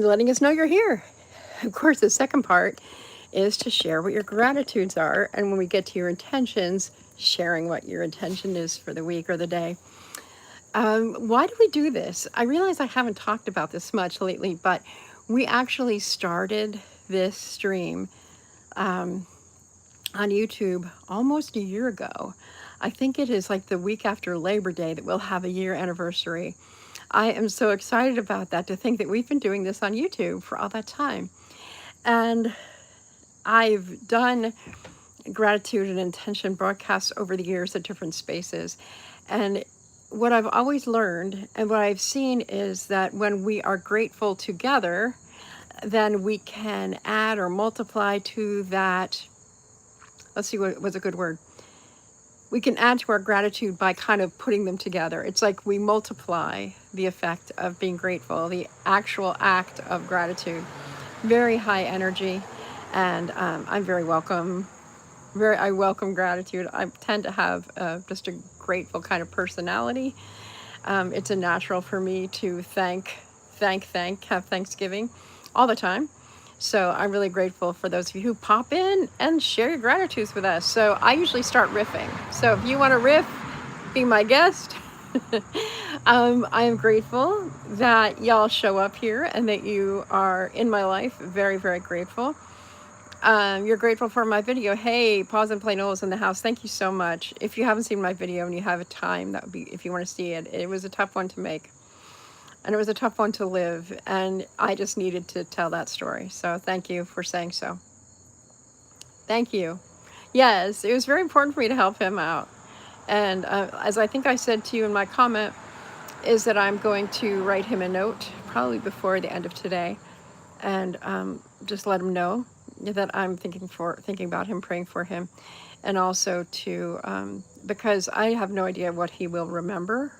letting us know you're here. Of course, the second part is to share what your gratitudes are. And when we get to your intentions, sharing what your intention is for the week or the day. Why do we do this? I realize I haven't talked about this much lately, but we actually started this stream on YouTube almost a year ago. I think it is like the week after Labor Day that we'll have a year anniversary. I am so excited about that, to think that we've been doing this on YouTube for all that time. And I've done gratitude and intention broadcasts over the years at different spaces. And what I've always learned and what I've seen is that when we are grateful together, then we can add or multiply to that. Let's see, what was a good word? We can add to our gratitude by kind of putting them together. It's like we multiply the effect of being grateful, the actual act of gratitude. Very high energy, and I'm very welcome. I welcome gratitude. I tend to have just a grateful kind of personality. It's a natural for me to have Thanksgiving all the time. So I'm really grateful for those of you who pop in and share your gratitudes with us. So I usually start riffing. So if you want to riff, be my guest. I am grateful that y'all show up here and that you are in my life. Very, very grateful. You're grateful for my video. Hey, Pause and Play Noel's in the house. Thank you so much. If you haven't seen my video and you have a time, that would be, if you want to see it. It was a tough one to make. And it was a tough one to live, and I just needed to tell that story. So thank you for saying so. Thank you. Yes, it was very important for me to help him out. And as I think I said to you in my comment, is that I'm going to write him a note, probably before the end of today, and just let him know that I'm thinking about him, praying for him, and also to, because I have no idea what he will remember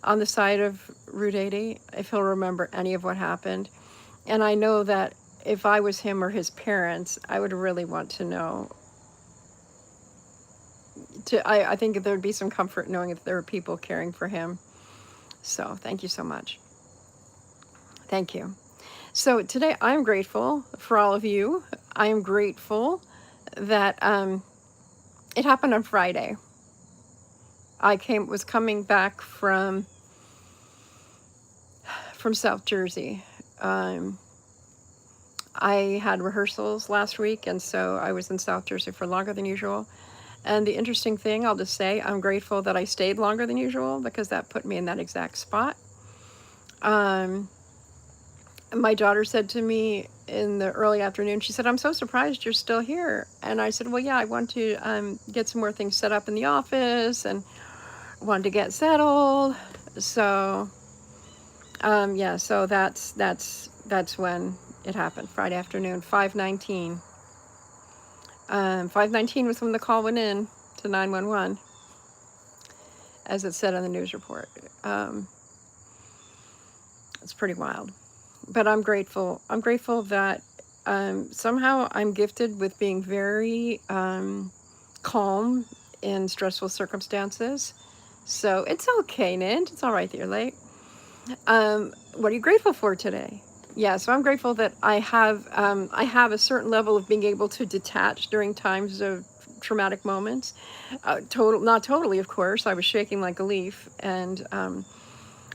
on the side of Route 80, if he'll remember any of what happened. And I know that if I was him or his parents, I would really want to know. I think there'd be some comfort knowing that there are people caring for him. So thank you so much. Thank you. So today I'm grateful for all of you. I am grateful that it happened on Friday. I was coming back from South Jersey. I had rehearsals last week, and so I was in South Jersey for longer than usual. And the interesting thing, I'll just say, I'm grateful that I stayed longer than usual, because that put me in that exact spot. My daughter said to me in the early afternoon, she said, "I'm so surprised you're still here." And I said, "Well, yeah, I want to get some more things set up in the office and wanted to get settled." So yeah, so that's when it happened. Friday afternoon, 5:19. 5:19 was when the call went in to 911, as it said on the news report. It's pretty wild, but I'm grateful. I'm grateful that somehow I'm gifted with being very calm in stressful circumstances. So it's okay, Nint. It's all right that you're late. What are you grateful for today? Yeah, so I'm grateful that I have a certain level of being able to detach during times of traumatic moments. Not totally, of course. I was shaking like a leaf, and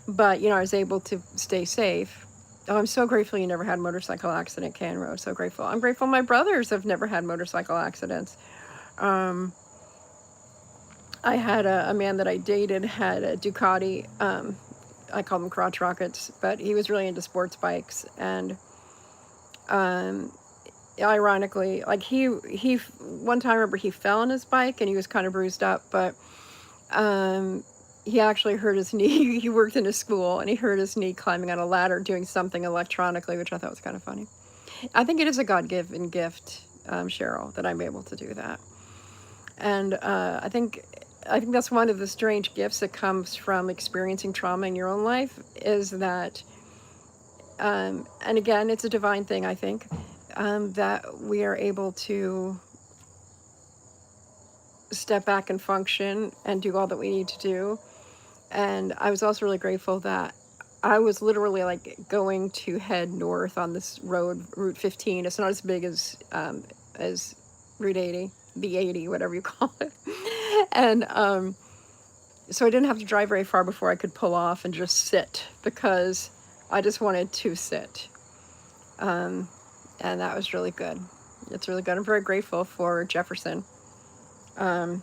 but I was able to stay safe. Oh, I'm so grateful you never had a motorcycle accident, Can Road. So grateful. I'm grateful my brothers have never had motorcycle accidents. I had a man that I dated had a Ducati. I call them crotch rockets, but he was really into sports bikes. And ironically, like he one time I remember he fell on his bike and he was kind of bruised up, but he actually hurt his knee. He worked in a school and he hurt his knee climbing on a ladder doing something electronically, which I thought was kind of funny. I think it is a God-given gift, Cheryl, that I'm able to do that. And I think that's one of the strange gifts that comes from experiencing trauma in your own life, is that, and again, it's a divine thing, I think, that we are able to step back and function and do all that we need to do. And I was also really grateful that I was literally like going to head north on this road, Route 15. It's not as big as Route 80, the 80, whatever you call it. And so I didn't have to drive very far before I could pull off and just sit because I just wanted to sit. And that was really good. It's really good. I'm very grateful for Jefferson. Um,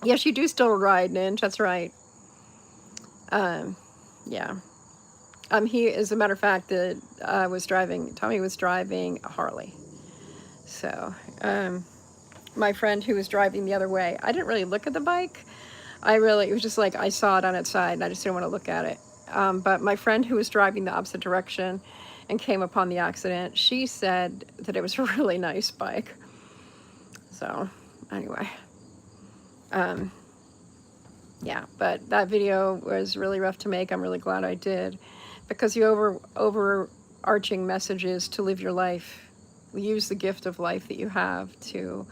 yes, you do still ride, Ninja. That's right. Yeah. He, as a matter of fact, Tommy was driving a Harley. So, my friend who was driving the other way, I didn't really look at the bike. It was just like I saw it on its side and I just didn't want to look at it. But my friend who was driving the opposite direction and came upon the accident, she said that it was a really nice bike. So, anyway. Yeah, but that video was really rough to make. I'm really glad I did, because the overarching message is to live your life, use the gift of life that you have to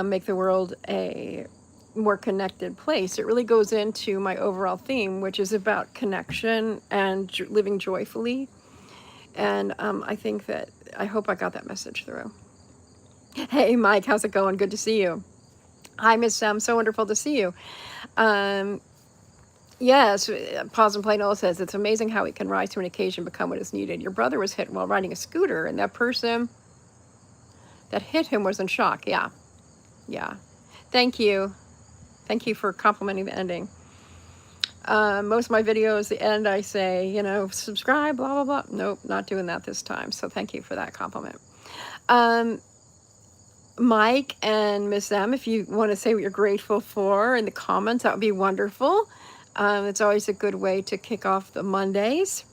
make the world a more connected place. It really goes into my overall theme, which is about connection and living joyfully. And I hope I got that message through. Hey, Mike, how's it going? Good to see you. Hi, Miss Sam. So wonderful to see you. Yes, Pause and Play Nola says, it's amazing how it can rise to an occasion, become what is needed. Your brother was hit while riding a scooter, and that person that hit him was in shock. Yeah. Yeah. Thank you. Thank you for complimenting the ending. Most of my videos, the end, I say, subscribe, blah, blah, blah. Nope, not doing that this time. So thank you for that compliment. Mike and Miss M, if you want to say what you're grateful for in the comments, that would be wonderful. It's always a good way to kick off the Mondays.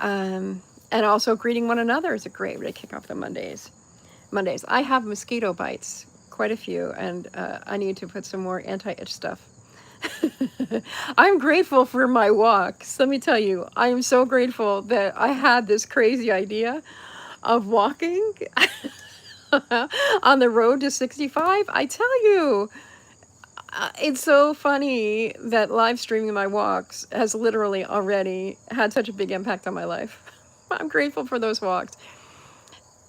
And also greeting one another is a great way to kick off the Mondays. I have mosquito bites, quite a few, and I need to put some more anti-itch stuff. I'm grateful for my walks. Let me tell you, I am so grateful that I had this crazy idea of walking on the road to 65. I tell you, it's so funny that live streaming my walks has literally already had such a big impact on my life. I'm grateful for those walks.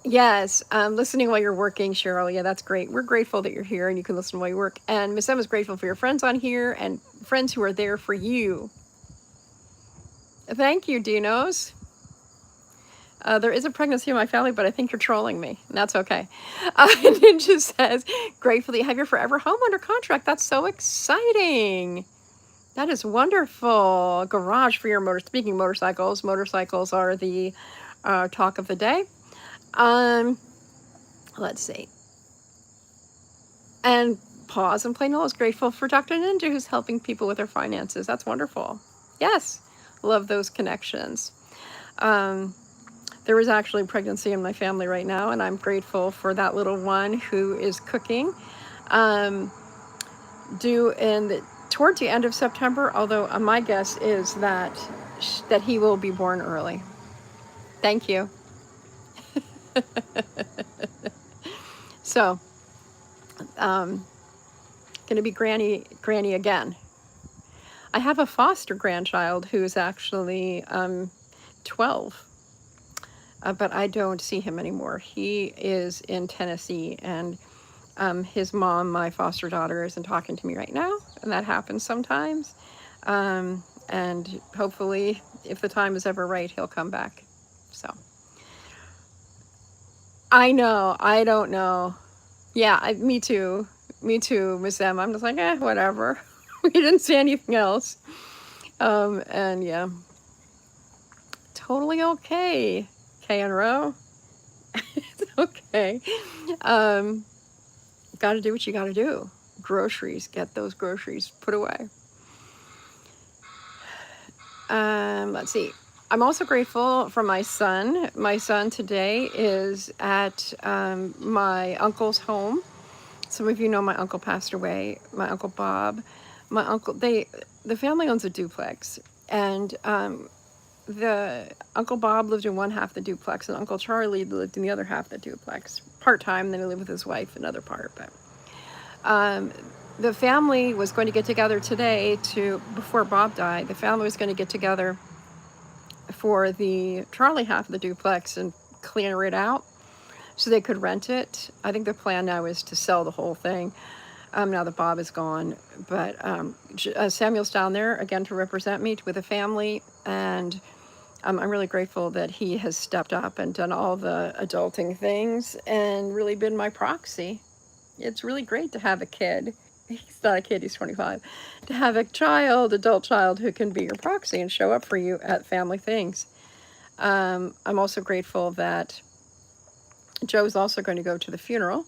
Yes, listening while you're working, Cheryl. Yeah, that's great. We're grateful that you're here and you can listen while you work. And Miss Emma's grateful for your friends on here and friends who are there for you. Thank you, Dinos. There is a pregnancy in my family, but I think you're trolling me. And that's okay. Ninja says, grateful that you have your forever home under contract. That's so exciting. That is wonderful. Garage for your motor. Speaking of motorcycles, motorcycles are the talk of the day. Let's see. And Pause and Play Nola is grateful for Dr. Ninja, who's helping people with their finances. That's wonderful. Yes, love those connections. There is actually pregnancy in my family right now, and I'm grateful for that little one who is cooking. Due towards the end of September, although my guess is that he will be born early. Thank you. So, gonna be granny again. I have a foster grandchild who's actually 12. But I don't see him anymore. He is in Tennessee, and his mom, my foster daughter, isn't talking to me right now, and that happens sometimes. And hopefully, if the time is ever right, he'll come back. So, I know, I don't know. Yeah, me too, Miss M. I'm just like, whatever. We didn't say anything else. And yeah, totally okay. K in a row. It's okay. Gotta do what you gotta do. Groceries, get those groceries put away. Let's see. I'm also grateful for my son. My son today is at my uncle's home. Some of you know my uncle passed away, my Uncle Bob. My uncle, the family owns a duplex, and the Uncle Bob lived in one half of the duplex, and Uncle Charlie lived in the other half of the duplex, part-time. Then he lived with his wife another part. But the family was going to get together today before Bob died, the family was going to get together for the Charlie half of the duplex and clear it out so they could rent it. I think the plan now is to sell the whole thing, now that Bob is gone. But Samuel's down there again to represent me with a family, and I'm really grateful that he has stepped up and done all the adulting things and really been my proxy. It's really great to have a kid. He's not a kid, he's 25. To have a adult child who can be your proxy and show up for you at family things. I'm also grateful that Joe's also going to go to the funeral.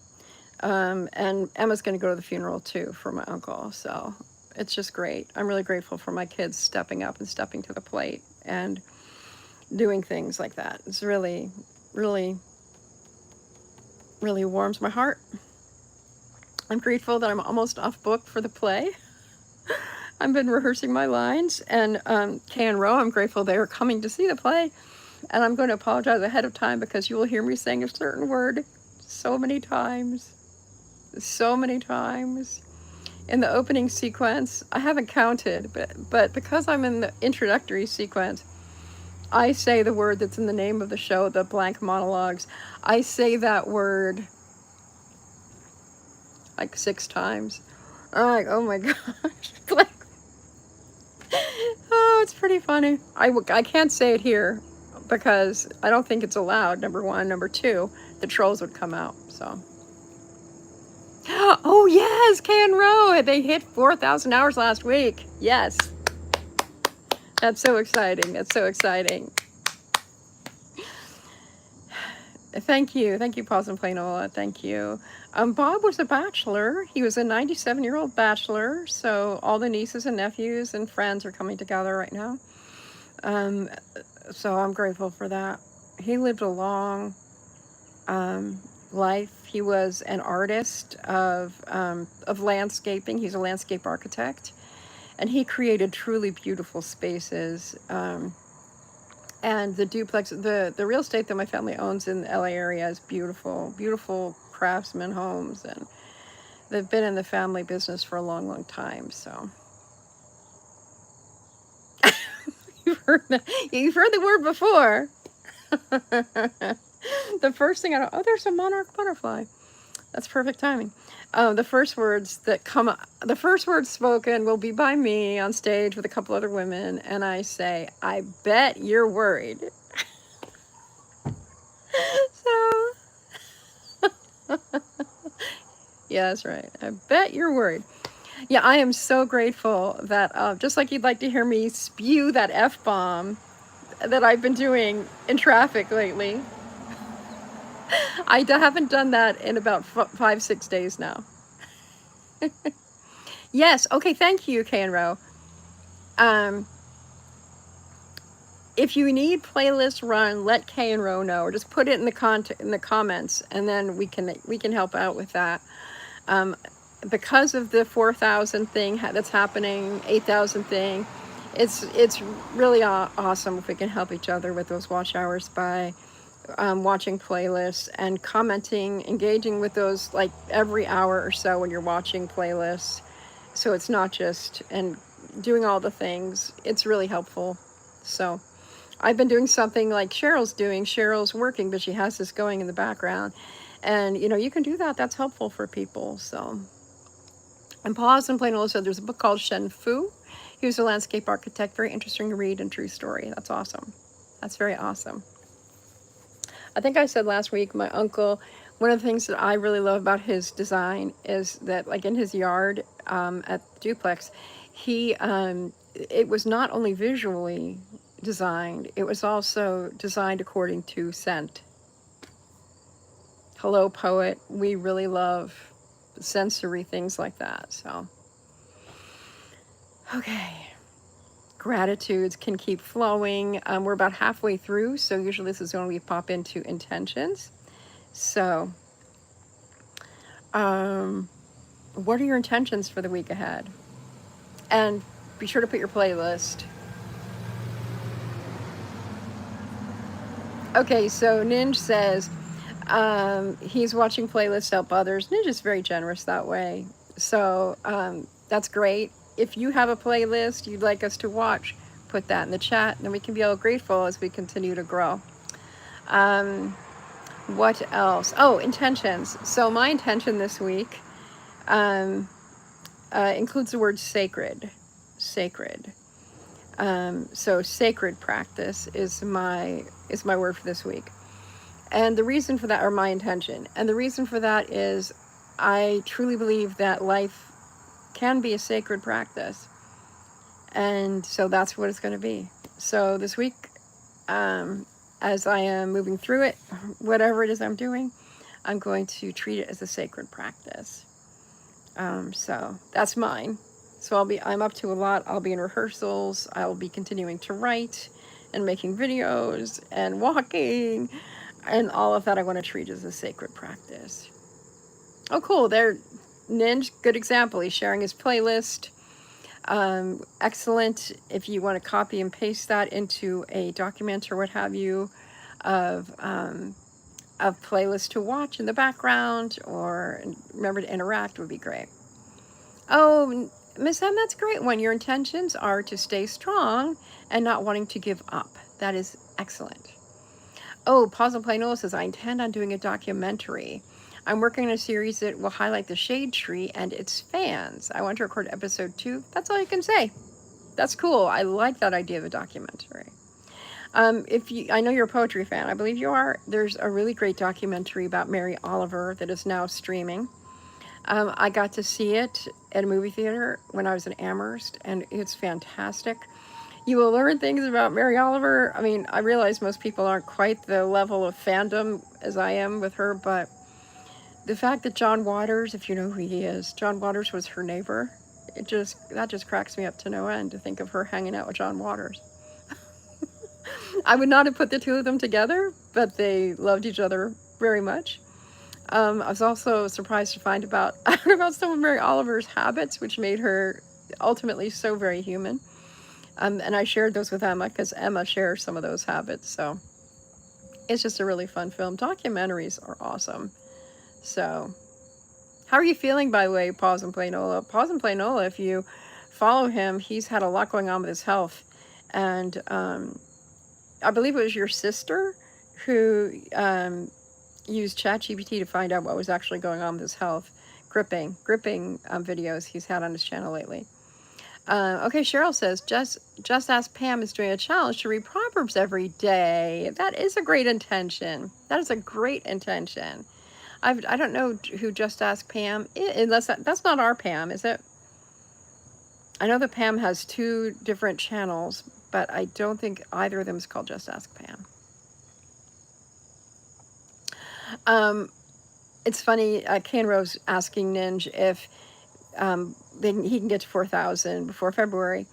And Emma's going to go to the funeral too for my uncle. So it's just great. I'm really grateful for my kids stepping up and stepping to the plate and doing things like that. It's really, really, really warms my heart. I'm grateful that I'm almost off book for the play. I've been rehearsing my lines, and Kay and Ro, I'm grateful they are coming to see the play. And I'm going to apologize ahead of time because you will hear me saying a certain word so many times. So many times. In the opening sequence, I haven't counted, but because I'm in the introductory sequence, I say the word that's in the name of the show, the blank monologues. I say that word like 6 times. I'm like, oh my gosh. Like, oh, it's pretty funny. I can't say it here because I don't think it's allowed, number one. Number two, the trolls would come out, so. Oh yes, Kay and Ro, they hit 4,000 hours last week. Yes. That's so exciting. That's so exciting. Thank you, Pause and Planola. Thank you. Bob was a bachelor. He was a 97-year-old bachelor. So all the nieces and nephews and friends are coming together right now. So I'm grateful for that. He lived a long life. He was an artist of landscaping. He's a landscape architect, and he created truly beautiful spaces. And the duplex, the real estate that my family owns in the LA area is beautiful, beautiful craftsman homes, and they've been in the family business for a long, long time. So you've heard the word before. The first thing I know, oh, there's a monarch butterfly. That's perfect timing. The first words spoken will be by me on stage with a couple other women, and I say, I bet you're worried. So, yeah, that's right. I bet you're worried. Yeah, I am so grateful that, just like you'd like to hear me spew that F-bomb that I've been doing in traffic lately, I haven't done that in about 5-6 days now. Yes, okay, thank you, Kay and Ro. If you need playlist run, let Kay and Ro know, or just put it in the comments, and then we can help out with that. Because of the 4,000 thing that's happening, 8,000 thing, it's really awesome if we can help each other with those watch hours by watching playlists and commenting, engaging with those like every hour or so when you're watching playlists. So it's not just, and doing all the things, it's really helpful. So I've been doing something like Cheryl's doing. Cheryl's working, but she has this going in the background. And, you can do that. That's helpful for people. So, and Pause and Plain Old said there's a book called Shen Fu. He was a landscape architect. Very interesting to read and true story. That's awesome. That's very awesome. I think I said last week, my uncle, one of the things that I really love about his design is that, like in his yard at Duplex, it was not only visually designed, it was also designed according to scent. Hello, poet. We really love sensory things like that. So, okay. Gratitudes can keep flowing. We're about halfway through, so usually this is when we pop into intentions. So, what are your intentions for the week ahead? And be sure to put your playlist. Okay, so Ninj says he's watching playlists help others. Ninj is very generous that way. So that's great. If you have a playlist you'd like us to watch, put that in the chat, and then we can be all grateful as we continue to grow. Um, what else? Oh, intentions. So my intention this week um, includes the word sacred. Sacred. So sacred practice is my word for this week. And the reason for that, or my intention, and the reason for that is I truly believe that life can be a sacred practice. And so that's what it's going to be. So this week, as I am moving through it, whatever it is I'm doing, I'm going to treat it as a sacred practice. So that's mine. So I'm up to a lot. I'll be in rehearsals. I'll be continuing to write and making videos and walking and all of that. I want to treat as a sacred practice. Oh, cool. There, Ninj, good example. He's sharing his playlist. Excellent if you want to copy and paste that into a document or what have you of playlist to watch in the background, or remember to interact would be great. Oh, Miss M, that's a great one. Your intentions are to stay strong and not wanting to give up. That is excellent. Oh, Pause and Play Nola says, I intend on doing a documentary. I'm working on a series that will highlight the shade tree and its fans. I want to record episode 2. That's all you can say. That's cool. I like that idea of a documentary. I know you're a poetry fan. I believe you are. There's a really great documentary about Mary Oliver that is now streaming. I got to see it at a movie theater when I was in Amherst, and it's fantastic. You will learn things about Mary Oliver. I mean, I realize most people aren't quite the level of fandom as I am with her, but the fact that John Waters, if you know who he is, John Waters was her neighbor. That just cracks me up to no end to think of her hanging out with John Waters. I would not have put the two of them together, but they loved each other very much. I was also surprised to find out about some of Mary Oliver's habits, which made her ultimately so very human. And I shared those with Emma because Emma shares some of those habits. So it's just a really fun film. Documentaries are awesome. So how are you feeling, by the way, Pause and Play Nola? Pause and Play Nola, if you follow him, he's had a lot going on with his health. And I believe it was your sister who used ChatGPT to find out what was actually going on with his health. Gripping videos he's had on his channel lately. Okay, Cheryl says, just ask Pam is doing a challenge to read Proverbs every day. That is a great intention. That is a great intention. I don't know who Just Ask Pam is, unless that's not our Pam, is it? I know that Pam has 2 different channels, but I don't think either of them is called Just Ask Pam. It's funny, Kane Rose asking Ninj if he can get to 4,000 before February.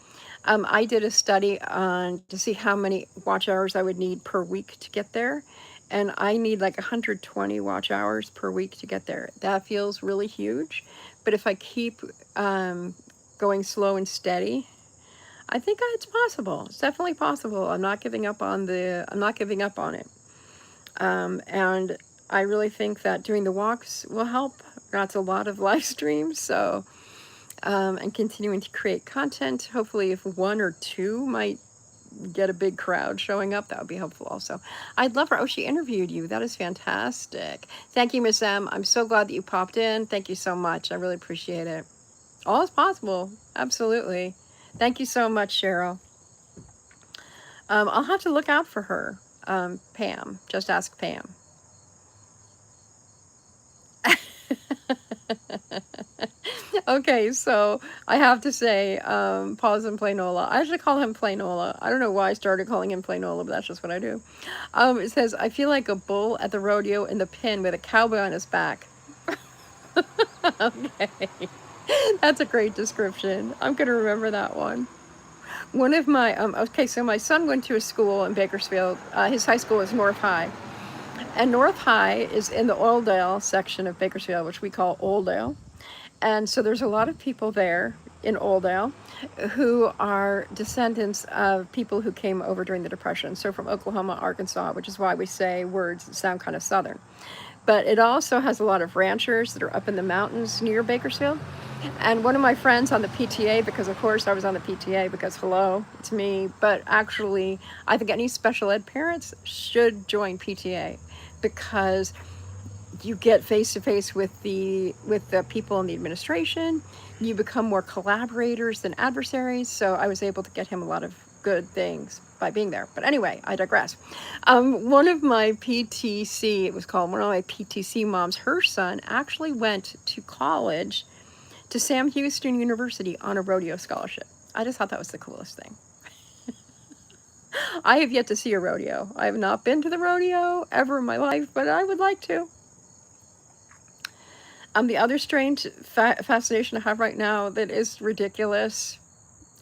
I did a study to see how many watch hours I would need per week to get there. And I need like 120 watch hours per week to get there. That feels really huge. But if I keep going slow and steady, I think it's possible. It's definitely possible. I'm not giving up on it. And I really think that doing the walks will help. That's a lot of live streams. So, and continuing to create content. Hopefully if 1 or 2 might get a big crowd showing up, that would be helpful also. I'd love her. Oh, she interviewed you. That is fantastic. Thank you, Miss M. I'm so glad that you popped in. Thank you so much. I really appreciate it. All is possible. Absolutely. Thank you so much, Cheryl. I'll have to look out for her. Pam. Just ask Pam. Okay, so I have to say, Pause and Play Nola. I actually call him Play Nola. I don't know why I started calling him Play Nola, but that's just what I do. It says, I feel like a bull at the rodeo in the pen with a cowboy on his back. Okay, that's a great description. I'm going to remember that one. One of my, okay, so my son went to a school in Bakersfield. His high school was North High. And North High is in the Oildale section of Bakersfield, which we call Oildale. And so there's a lot of people there in Oildale who are descendants of people who came over during the Depression. So from Oklahoma, Arkansas, which is why we say words that sound kind of Southern. but it also has a lot of ranchers that are up in the mountains near Bakersfield. And one of my friends on the PTA, because of course I was on the PTA because hello, it's me, but actually I think any special ed parents should join PTA because you get face to face with the people in the administration. You become more collaborators than adversaries. So I was able to get him a lot of good things by being there. But anyway, I digress. One of my PTC, it was called one of my PTC moms, her son actually went to college to Sam Houston University on a rodeo scholarship. I just thought that was the coolest thing. I have yet to see a rodeo. I have not been to the rodeo ever in my life, but I would like to. The other strange fascination I have right now that is ridiculous,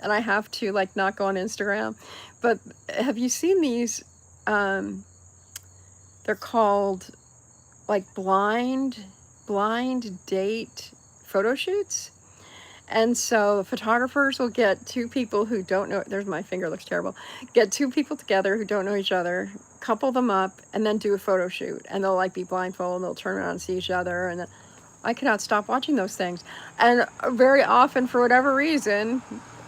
and I have to like not go on Instagram, but have you seen these? They're called like blind date photo shoots. And so photographers will get two people who don't know, there's my finger, looks terrible, get two people together who don't know each other, couple them up, and then do a photo shoot. And they'll like be blindfolded, and they'll turn around and see each other. And I cannot stop watching those things. And very often, for whatever reason,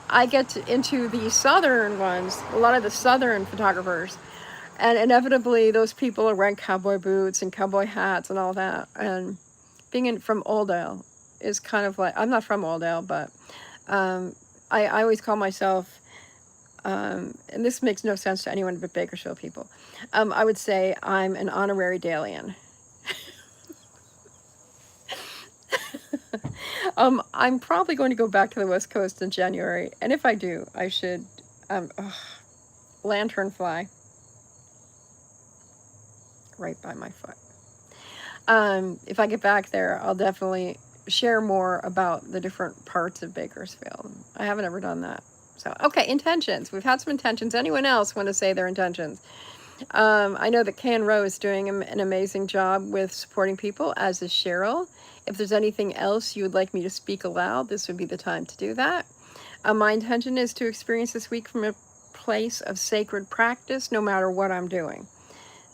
I get into the southern ones, a lot of the southern photographers. And inevitably, those people are wearing cowboy boots and cowboy hats and all that. And being from Oldale is kind of like, I'm not from Oldale, but I always call myself, and this makes no sense to anyone but Bakersfield people, I would say I'm an honorary Dalian. I'm probably going to go back to the West Coast in January, and if I do, I should lanternfly right by my foot. If I get back there, I'll definitely share more about the different parts of Bakersfield. I haven't ever done that. So, okay, intentions. We've had some intentions. Anyone else want to say their intentions? I know that Can Rowe is doing an amazing job with supporting people, as is Cheryl. If there's anything else you would like me to speak aloud, this would be the time to do that. My intention is to experience this week from a place of sacred practice, no matter what I'm doing.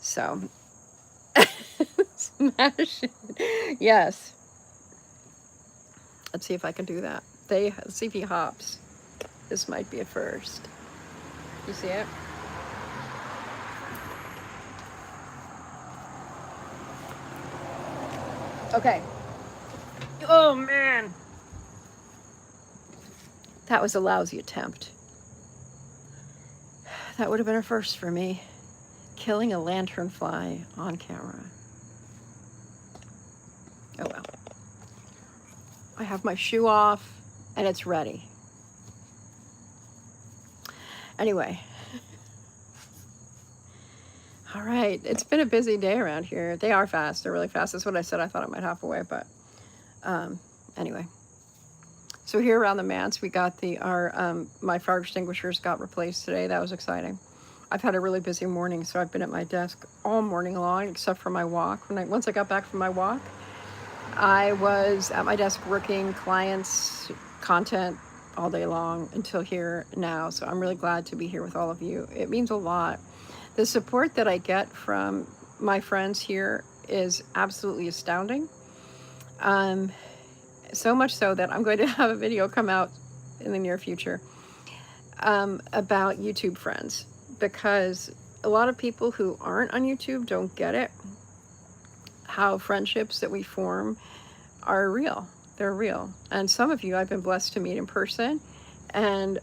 So, smash it. Yes. Let's see if I can do that. Let's see if he hops. This might be a first. You see it? Okay. Oh, man. That was a lousy attempt. That would have been a first for me. Killing a lanternfly on camera. Oh, well. I have my shoe off, and it's ready. Anyway. All right. It's been a busy day around here. They are fast. They're really fast. That's what I said. I thought I might half away, but anyway. So here around the manse, we got my fire extinguishers got replaced today. That was exciting. I've had a really busy morning, so I've been at my desk all morning long, except for my walk. Once I got back from my walk, I was at my desk working clients' content all day long until here now. So I'm really glad to be here with all of you. It means a lot. The support that I get from my friends here is absolutely astounding. So much so that I'm going to have a video come out in the near future about YouTube friends, because a lot of people who aren't on YouTube don't get it. How friendships that we form are real. They're real. And some of you I've been blessed to meet in person, and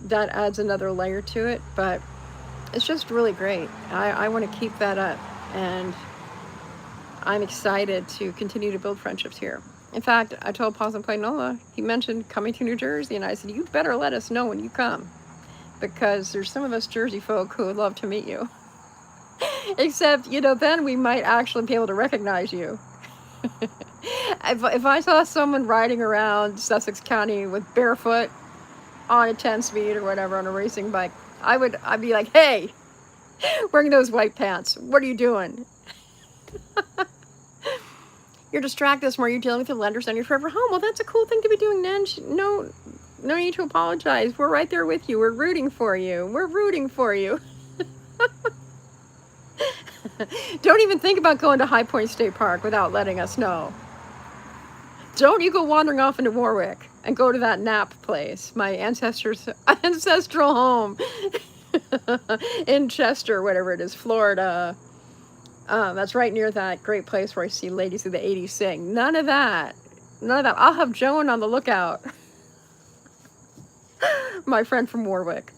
that adds another layer to it, but it's just really great. I want to keep that up, and I'm excited to continue to build friendships here. In fact, I told Pause and Play Nola, he mentioned coming to New Jersey, and I said, you better let us know when you come, because there's some of us Jersey folk who would love to meet you. Except, then we might actually be able to recognize you. If I saw someone riding around Sussex County with barefoot on a 10-speed or whatever on a racing bike, I'd be like, hey, wearing those white pants, what are you doing? You're distracted more. You're dealing with your lenders on your forever home. Well, that's a cool thing to be doing, Nenj. No need to apologize. We're right there with you. We're rooting for you. We're rooting for you. Don't even think about going to High Point State Park without letting us know. Don't you go wandering off into Warwick and go to that nap place, my ancestral home in Chester, whatever it is, Florida. That's right near that great place where I see ladies of the 80s sing. None of that. None of that. I'll have Joan on the lookout. My friend from Warwick.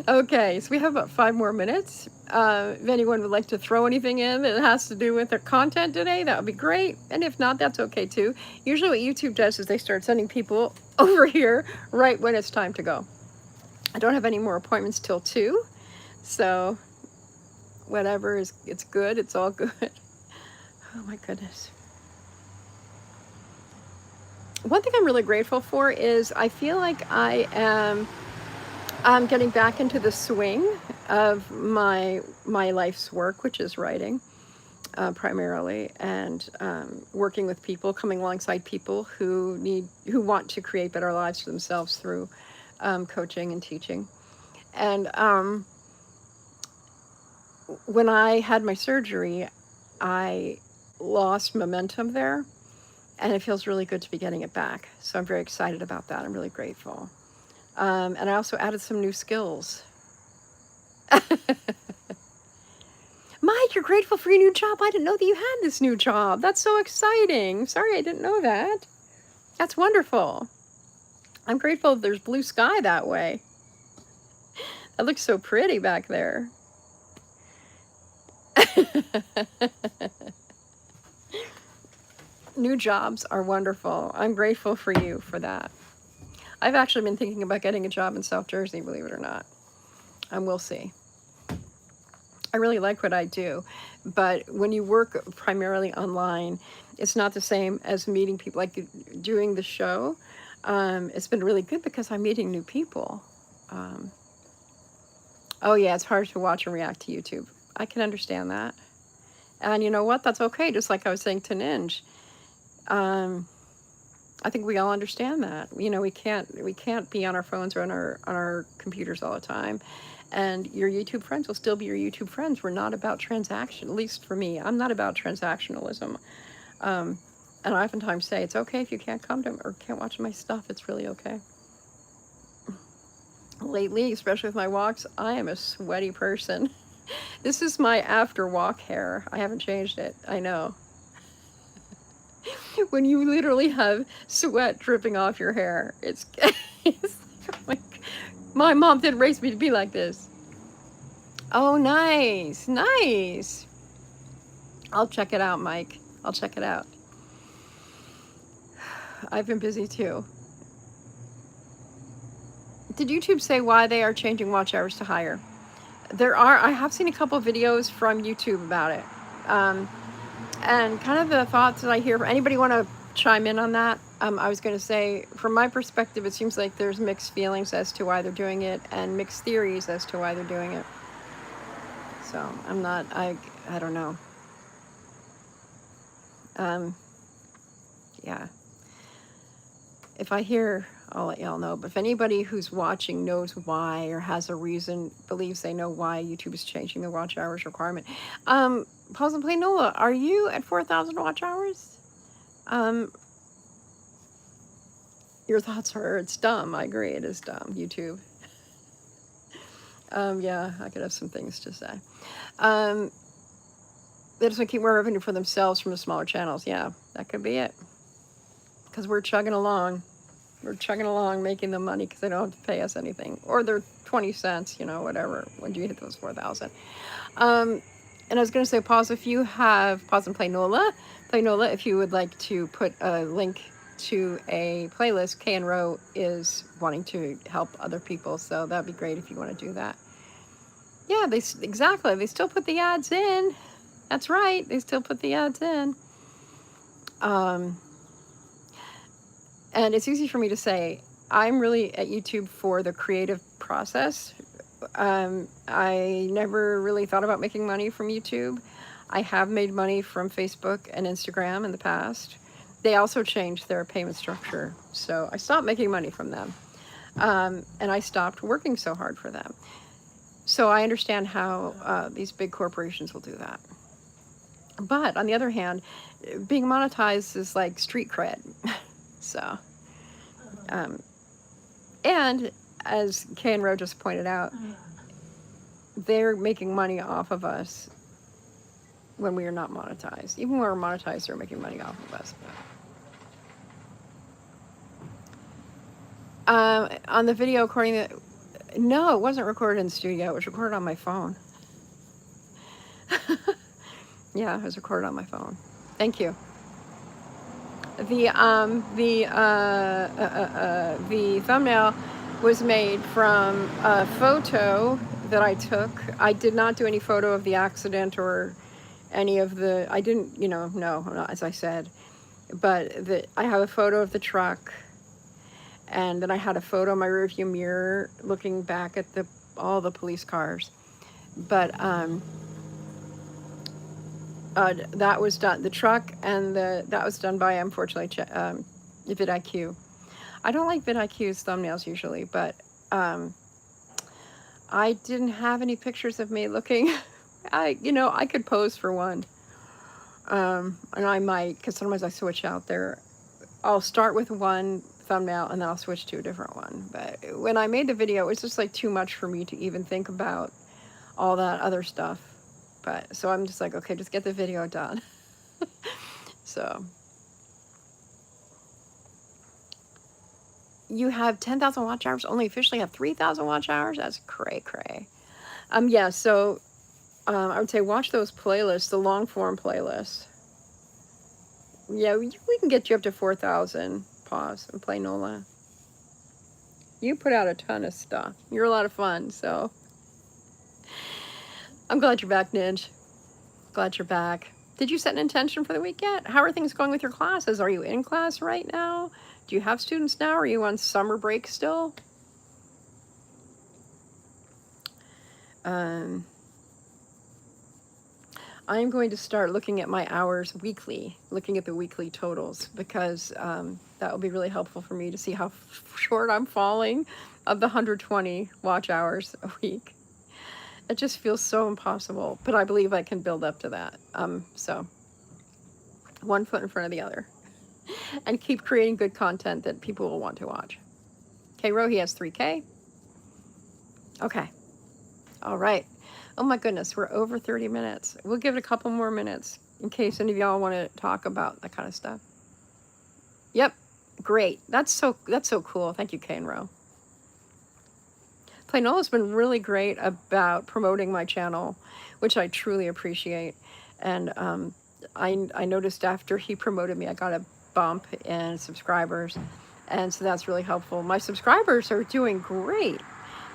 Okay, so we have about 5 more minutes. If anyone would like to throw anything in that has to do with their content today, that would be great. And if not, that's okay too. Usually what YouTube does is they start sending people over here right when it's time to go. I don't have any more appointments till 2, so whatever is, it's good. It's all good. Oh my goodness. One thing I'm really grateful for is I feel like I'm getting back into the swing of my life's work, which is writing primarily, and working with people, coming alongside people who want to create better lives for themselves through coaching and teaching. And when I had my surgery, I lost momentum there, and it feels really good to be getting it back. So I'm very excited about that. I'm really grateful. And I also added some new skills. Mike, you're grateful for your new job. I didn't know that you had this new job. That's so exciting. Sorry, I didn't know that. That's wonderful. I'm grateful there's blue sky that way. That looks so pretty back there. New jobs are wonderful. I'm grateful for you for that. I've actually been thinking about getting a job in South Jersey, believe it or not. And we'll see. I really like what I do, but when you work primarily online, it's not the same as meeting people. Like doing the show, it's been really good because I'm meeting new people. Oh yeah, it's hard to watch and react to YouTube. I can understand that. And you know what? That's okay. Just like I was saying to Ninj. I think we all understand that. You know, we can't be on our phones or on our computers all the time. And your YouTube friends will still be your YouTube friends. We're not about transaction, at least for me. I'm not about transactionalism. And I oftentimes say, it's okay if you can't come to or can't watch my stuff. It's really okay. Lately, especially with my walks, I am a sweaty person. This is my after walk hair. I haven't changed it. I know. When you literally have sweat dripping off your hair, it's like, my mom didn't raise me to be like this. Oh, nice, nice. I'll check it out, Mike. I'll check it out. I've been busy too. Did YouTube say why they are changing watch hours to higher? I have seen a couple videos from YouTube about it. And kind of the thoughts that I hear, anybody want to chime in on that? I was going to say, from my perspective, it seems like there's mixed feelings as to why they're doing it and mixed theories as to why they're doing it. So I don't know. Yeah. If I hear, I'll let y'all know. But if anybody who's watching knows why or has a reason, believes they know why YouTube is changing the watch hours requirement. Pause and play Nola, are you at 4,000 watch hours? Your thoughts are, it's dumb. I agree, it is dumb, YouTube. Yeah, I could have some things to say. They just want to keep more revenue for themselves from the smaller channels. Yeah, that could be it. Because we're chugging along. We're chugging along, making the money because they don't have to pay us anything. Or they're 20 cents, you know, whatever, when you hit those 4,000. And I was going to say, pause and play Nola. Play Nola if you would like to put a link to a playlist. K and Row is wanting to help other people, so that'd be great if you want to do that. Yeah, exactly. They still put the ads in. That's right. They still put the ads in. And it's easy for me to say, I'm really at YouTube for the creative process. I never really thought about making money from YouTube. I have made money from Facebook and Instagram in the past. They also changed their payment structure, so I stopped making money from them. And I stopped working so hard for them. So I understand how these big corporations will do that. But on the other hand, being monetized is like street cred. So, um, and as Kay and Ro just pointed out, they're making money off of us when we are not monetized. Even when we're monetized, they're making money off of us. On the video, according to, no, it wasn't recorded in the studio. It was recorded on my phone. Yeah, it was recorded on my phone. Thank you. The thumbnail was made from a photo that I took. I did not do any photo of the accident or any of the. I didn't, no, as I said. But I have a photo of the truck, and then I had a photo in my rearview mirror looking back at all the police cars. But that was done. The truck and that was done by, unfortunately, vidIQ. I don't like vidIQ's thumbnails usually, but I didn't have any pictures of me looking. I could pose for one, and I might, because sometimes I switch out there. I'll start with one thumbnail and then I'll switch to a different one. But when I made the video, it was just like too much for me to even think about all that other stuff. But so I'm just like, okay, just get the video done. So you have 10,000 watch hours, only officially have 3,000 watch hours. That's cray. Yeah, so I would say watch those playlists, the long form playlists. Yeah, we can get you up to 4,000. Pause and play Nola. You put out a ton of stuff. You're a lot of fun, so I'm glad you're back, Ninj. Glad you're back. Did you set an intention for the week yet? How are things going with your classes? Are you in class right now? Do you have students now? Are you on summer break still? I'm going to start looking at my hours weekly, looking at the weekly totals, because that will be really helpful for me to see how short I'm falling of the 120 watch hours a week. It just feels so impossible, but I believe I can build up to that. So one foot in front of the other and keep creating good content that people will want to watch. Okay, Rohi has 3K. Okay. All right. Oh my goodness, we're over 30 minutes. We'll give it a couple more minutes in case any of y'all want to talk about that kind of stuff. Yep, great. That's so cool. Thank you, Kay and Ro. Playnola's been really great about promoting my channel, which I truly appreciate. And I noticed after he promoted me, I got a bump in subscribers, and so that's really helpful. My subscribers are doing great.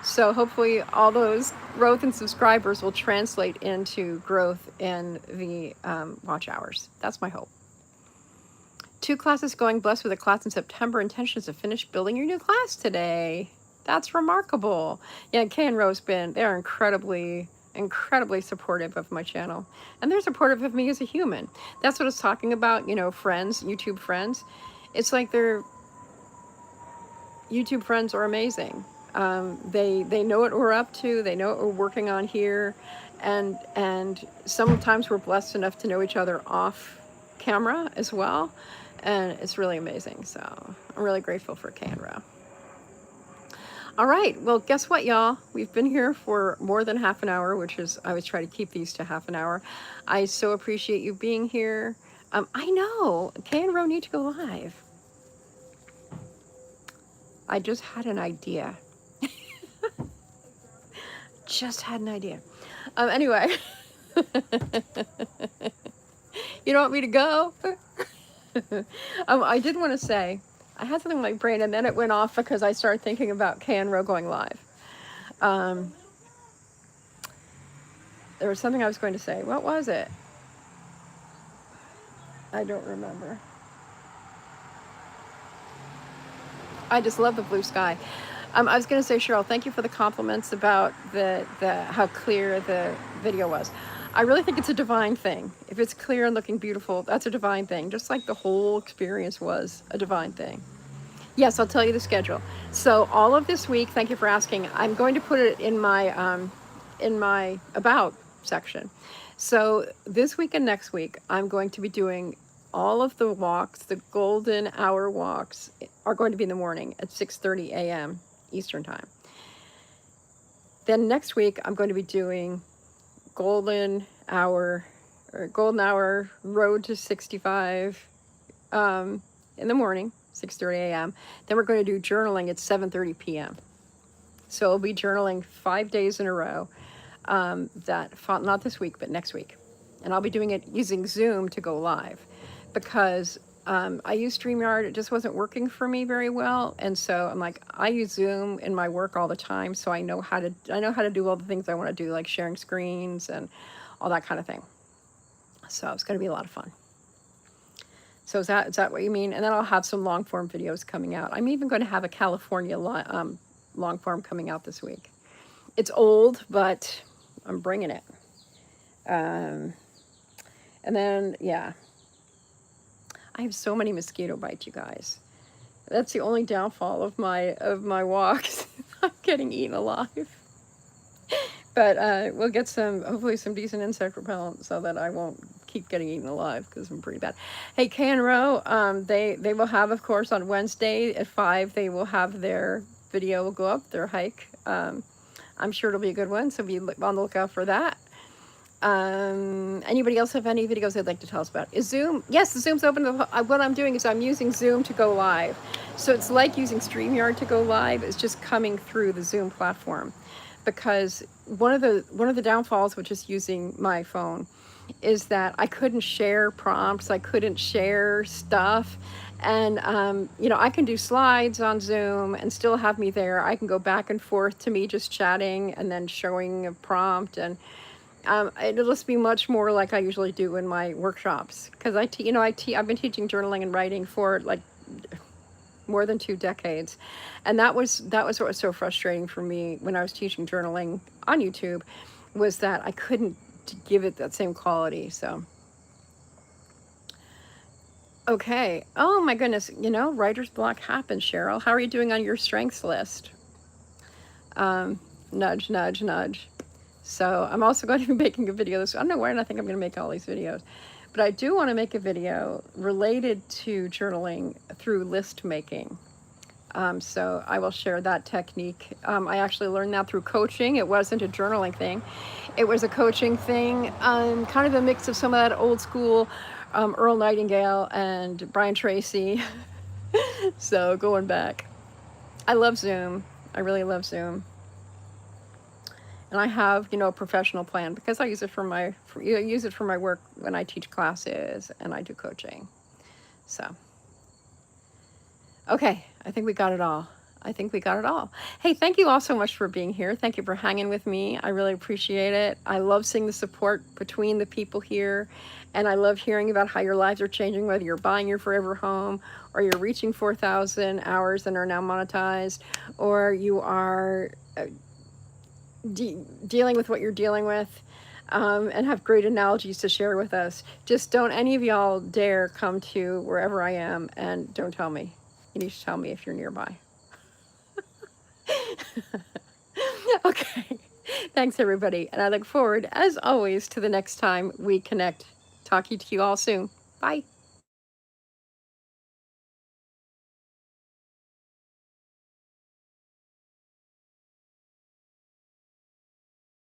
So hopefully all those growth in subscribers will translate into growth in the watch hours. That's my hope. 2 classes going, blessed with a class in September. Intention is to finish building your new class today. That's remarkable. Yeah, Kay and Rose they're incredibly supportive of my channel. And they're supportive of me as a human. That's what I was talking about, friends, YouTube friends. It's like their YouTube friends are amazing. They know what we're up to. They know what we're working on here, and sometimes we're blessed enough to know each other off camera as well, and it's really amazing. So I'm really grateful for Kay and Ro. All right, well, guess what, y'all? We've been here for more than half an hour, which is, I always try to keep these to half an hour. I so appreciate you being here. I know Kay and Ro need to go live. I just had an idea. Just had an idea. Anyway, you don't want me to go? I did want to say, I had something in my brain and then it went off because I started thinking about Kay and Ro going live. There was something I was going to say. What was it? I don't remember. I just love the blue sky. I was going to say, Cheryl, thank you for the compliments about how clear the video was. I really think it's a divine thing. If it's clear and looking beautiful, that's a divine thing. Just like the whole experience was a divine thing. Yes, I'll tell you the schedule. So all of this week, thank you for asking. I'm going to put it in my in my about section. So this week and next week, I'm going to be doing all of the walks. The golden hour walks are going to be in the morning at 6:30 a.m. Eastern time. Then next week, I'm going to be doing golden hour golden hour road to 65 in the morning, 6:30 a.m. Then we're going to do journaling at 7:30 p.m. So I'll be journaling 5 days in a row. Not this week, but next week. And I'll be doing it using Zoom to go live because I use StreamYard. It just wasn't working for me very well. And so I'm like, I use Zoom in my work all the time. So I know how to do all the things I want to do, like sharing screens and all that kind of thing. So it's going to be a lot of fun. So is that what you mean? And then I'll have some long form videos coming out. I'm even going to have a California long form coming out this week. It's old, but I'm bringing it. And then, yeah, I have so many mosquito bites, you guys. That's the only downfall of my walks. I'm getting eaten alive. But we'll get hopefully some decent insect repellent so that I won't keep getting eaten alive because I'm pretty bad. Hey, K and Row, they will have, of course, on Wednesday at 5, they will have their video will go up, their hike. I'm sure it'll be a good one, so be on the lookout for that. Anybody else have any videos they'd like to tell us about? Is Zoom? Yes, the Zoom's open. What I'm doing is I'm using Zoom to go live. So it's like using StreamYard to go live. It's just coming through the Zoom platform. Because one of the downfalls with just using my phone is that I couldn't share prompts, I couldn't share stuff, and I can do slides on Zoom and still have me there. I can go back and forth to me just chatting and then showing a prompt, and it'll just be much more like I usually do in my workshops because I've been teaching journaling and writing for like more than 2 decades. And that was what was so frustrating for me when I was teaching journaling on YouTube, was that I couldn't give it that same quality. So, okay. Oh my goodness. Writer's block happens, Cheryl. How are you doing on your strengths list? Nudge, nudge, nudge. So I'm also going to be making a video this. I don't know where I think I'm going to make all these videos. But I do want to make a video related to journaling through list making. So I will share that technique. I actually learned that through coaching. It wasn't a journaling thing. It was a coaching thing, kind of a mix of some of that old school Earl Nightingale and Brian Tracy. So going back. I love Zoom. I really love Zoom. And I have, a professional plan because I use it for my work when I teach classes and I do coaching. So, okay, I think we got it all. Hey, thank you all so much for being here. Thank you for hanging with me. I really appreciate it. I love seeing the support between the people here. And I love hearing about how your lives are changing, whether you're buying your forever home or you're reaching 4,000 hours and are now monetized, or you are dealing with what you're dealing with, and have great analogies to share with us. Just don't any of y'all dare come to wherever I am and don't tell me. You need to tell me if you're nearby. Okay. Thanks, everybody. And I look forward, as always, to the next time we connect. Talking to you all soon. Bye.